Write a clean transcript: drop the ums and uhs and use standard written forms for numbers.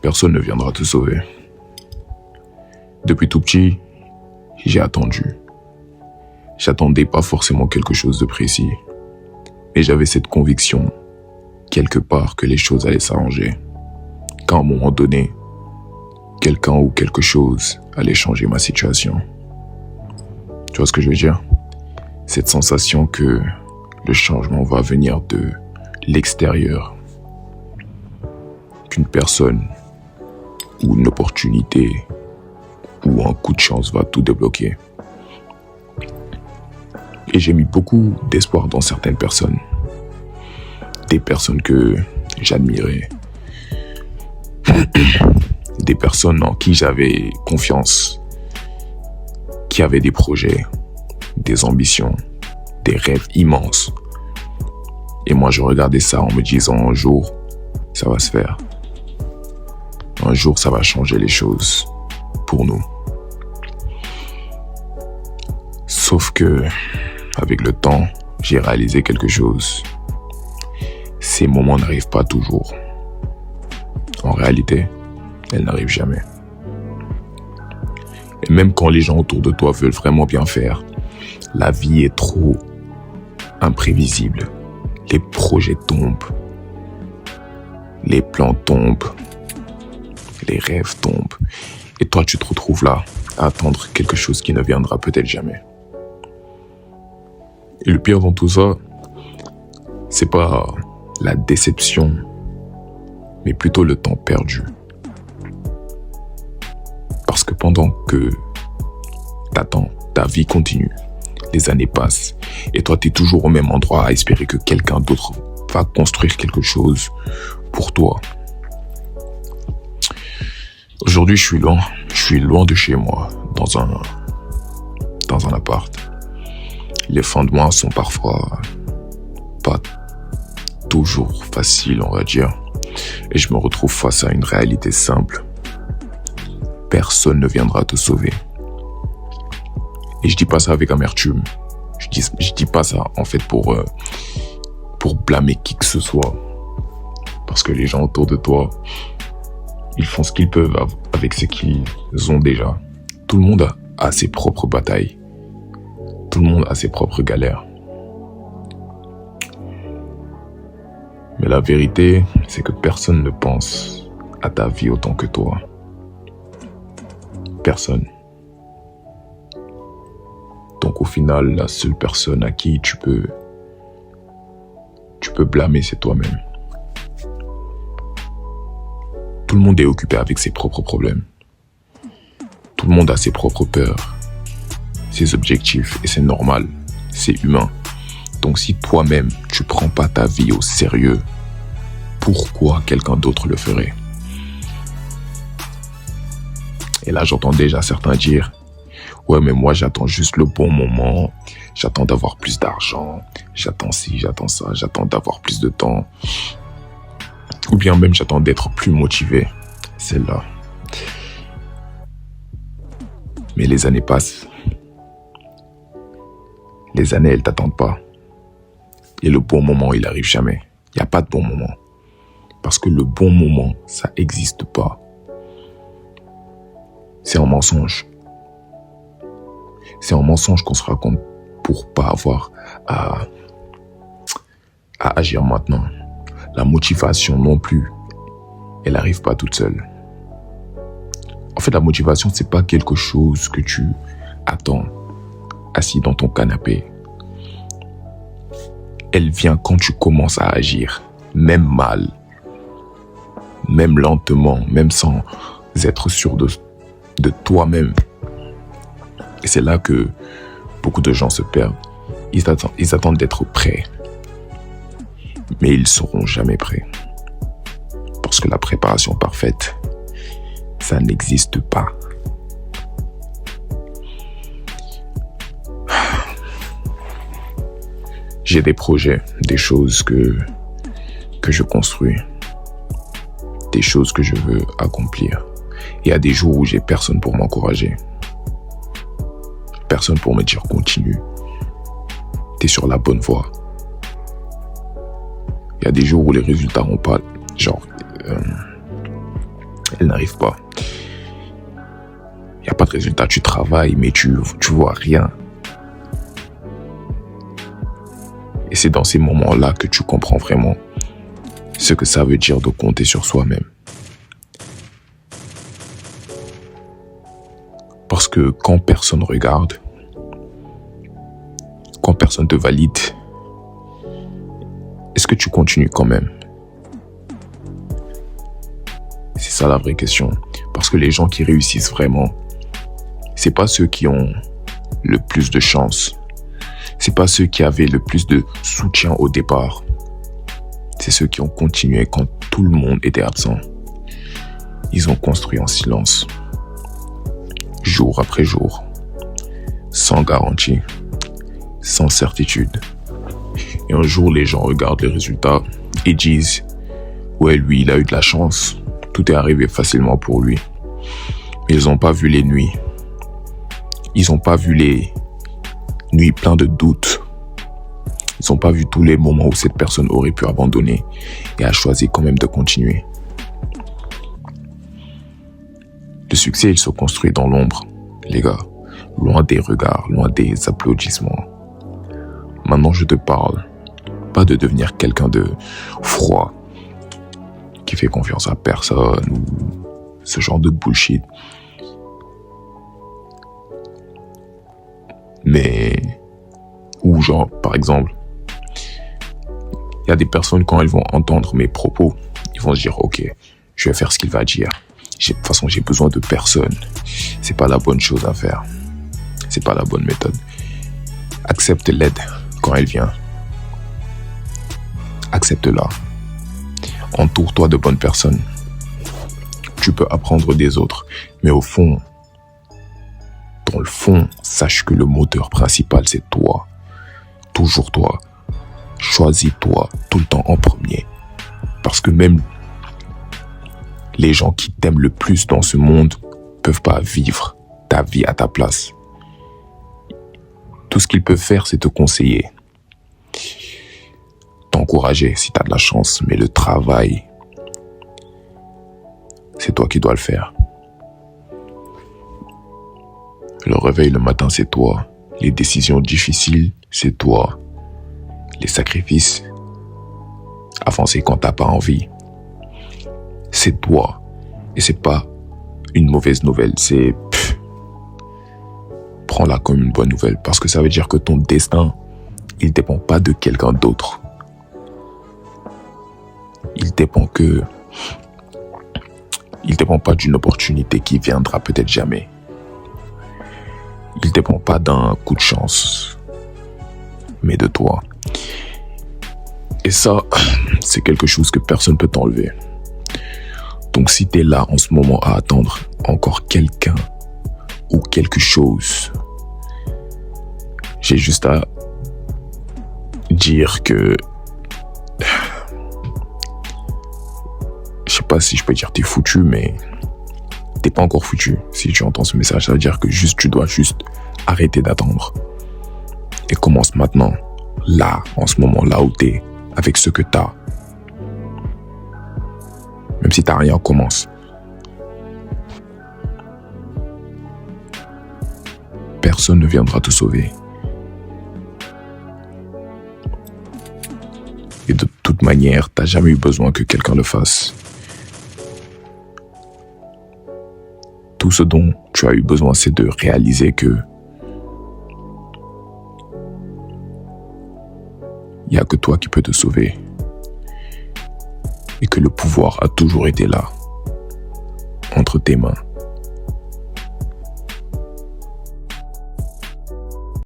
Personne ne viendra te sauver. Depuis tout petit, j'ai attendu. J'attendais pas forcément quelque chose de précis, mais j'avais cette conviction, quelque part, que les choses allaient s'arranger. Qu'à un moment donné, quelqu'un ou quelque chose allait changer ma situation. Tu vois ce que je veux dire? Cette sensation que le changement va venir de l'extérieur. Qu'une personne ou une opportunité ou un coup de chance va tout débloquer. Et j'ai mis beaucoup d'espoir dans certaines personnes. Des personnes que j'admirais. Des personnes en qui j'avais confiance. Qui avaient des projets, des ambitions, des rêves immenses. Et moi, je regardais ça en me disant, un jour, ça va se faire. Un jour, ça va changer les choses pour nous. Sauf que, avec le temps, j'ai réalisé quelque chose. Ces moments n'arrivent pas toujours. En réalité, elles n'arrivent jamais. Et même quand les gens autour de toi veulent vraiment bien faire, la vie est trop imprévisible. Les projets tombent. Les plans tombent. Les rêves tombent. Et toi, tu te retrouves là, à attendre quelque chose qui ne viendra peut-être jamais. Et le pire dans tout ça, c'est pas la déception, mais plutôt le temps perdu. Parce que pendant que t'attends, ta vie continue. Les années passent. Et toi, t'es toujours au même endroit à espérer que quelqu'un d'autre va construire quelque chose pour toi. Aujourd'hui, je suis loin de chez moi, dans un appart. Les fins de mois sont parfois pas toujours faciles, on va dire. Et je me retrouve face à une réalité simple. Personne ne viendra te sauver. Et je dis pas ça avec amertume. Je dis pas ça, en fait, pour blâmer qui que ce soit. Parce que les gens autour de toi, ils font ce qu'ils peuvent avec ce qu'ils ont déjà. Tout le monde a ses propres batailles. Tout le monde a ses propres galères. Mais la vérité, c'est que personne ne pense à ta vie autant que toi. Personne. Donc au final, la seule personne à qui tu peux blâmer, c'est toi-même. Tout le monde est occupé avec ses propres problèmes. Tout le monde a ses propres peurs, ses objectifs, et c'est normal, c'est humain. Donc si toi-même, tu prends pas ta vie au sérieux, pourquoi quelqu'un d'autre le ferait? Et là, j'entends déjà certains dire « Ouais, mais moi, j'attends juste le bon moment. J'attends d'avoir plus d'argent. J'attends ci, j'attends ça. J'attends d'avoir plus de temps. Ou bien même, j'attends d'être plus motivé. » Celle-là. Mais les années passent. Les années, elles t'attendent pas. Et le bon moment, il arrive jamais. Il n'y a pas de bon moment. Parce que le bon moment, ça n'existe pas. C'est un mensonge. C'est un mensonge qu'on se raconte pour pas avoir à agir maintenant. La motivation non plus, elle n'arrive pas toute seule. En fait, la motivation, c'est pas quelque chose que tu attends assis dans ton canapé. Elle vient quand tu commences à agir, même mal, même lentement, même sans être sûr de toi-même. Et c'est là que beaucoup de gens se perdent. Ils attendent d'être prêts. Mais ils ne seront jamais prêts. Parce que la préparation parfaite, ça n'existe pas. J'ai des projets, des choses que je construis, des choses que je veux accomplir. Il y a des jours où j'ai personne pour m'encourager. Personne pour me dire continue. T'es sur la bonne voie. Il y a des jours où les résultats n'ont pas, elle n'arrive pas. Il n'y a pas de résultat, tu travailles, mais tu vois rien. Et c'est dans ces moments-là que tu comprends vraiment ce que ça veut dire de compter sur soi-même. Parce que quand personne regarde, quand personne te valide, est-ce que tu continues quand même? C'est ça la vraie question. Parce que les gens qui réussissent vraiment, c'est pas ceux qui ont le plus de chance. C'est pas ceux qui avaient le plus de soutien au départ. C'est ceux qui ont continué quand tout le monde était absent. Ils ont construit en silence, jour après jour, sans garantie, sans certitude. Et un jour, les gens regardent les résultats et disent « Ouais, lui, il a eu de la chance. Tout est arrivé facilement pour lui. » Mais ils n'ont pas vu les nuits. Ils n'ont pas vu les nuits pleines de doutes. Ils n'ont pas vu tous les moments où cette personne aurait pu abandonner et a choisi quand même de continuer. Le succès, il se construit dans l'ombre, les gars. Loin des regards, loin des applaudissements. Maintenant, je te parle pas de devenir quelqu'un de froid, qui fait confiance à personne ou ce genre de bullshit. Mais, ou genre, par exemple, il y a des personnes, quand elles vont entendre mes propos, ils vont se dire, ok, je vais faire ce qu'il va dire. De toute façon, j'ai besoin de personne. C'est pas la bonne chose à faire. C'est pas la bonne méthode. Accepte l'aide quand elle vient. Accepte-la. Entoure-toi de bonnes personnes. Tu peux apprendre des autres. Mais au fond, dans le fond, sache que le moteur principal, c'est toi. Toujours toi. Choisis-toi tout le temps en premier. Parce que même les gens qui t'aiment le plus dans ce monde peuvent pas vivre ta vie à ta place. Tout ce qu'ils peuvent faire, c'est te conseiller. T'encourager si tu as de la chance. Mais le travail, c'est toi qui dois le faire. Le réveil le matin, c'est toi. Les décisions difficiles, c'est toi. Les sacrifices, avancer quand t'as pas envie, c'est toi. Et c'est pas une mauvaise nouvelle, c'est... Prends-la comme une bonne nouvelle, parce que ça veut dire que ton destin, il dépend pas de quelqu'un d'autre. Il dépend pas d'une opportunité qui viendra peut-être jamais. Il dépend pas d'un coup de chance, mais de toi. Et ça, c'est quelque chose que personne ne peut t'enlever. Donc si t'es là en ce moment à attendre encore quelqu'un ou quelque chose, j'ai juste à dire que... Je sais pas si je peux dire t'es foutu, mais t'es pas encore foutu. Si tu entends ce message, ça veut dire que tu dois juste arrêter d'attendre. Et commence maintenant, là, en ce moment, là où t'es, avec ce que t'as. Même si t'as rien, commence. Personne ne viendra te sauver. Et de toute manière, t'as jamais eu besoin que quelqu'un le fasse. Tout ce dont tu as eu besoin, c'est de réaliser que il n'y a que toi qui peux te sauver. Et que le pouvoir a toujours été là, entre tes mains.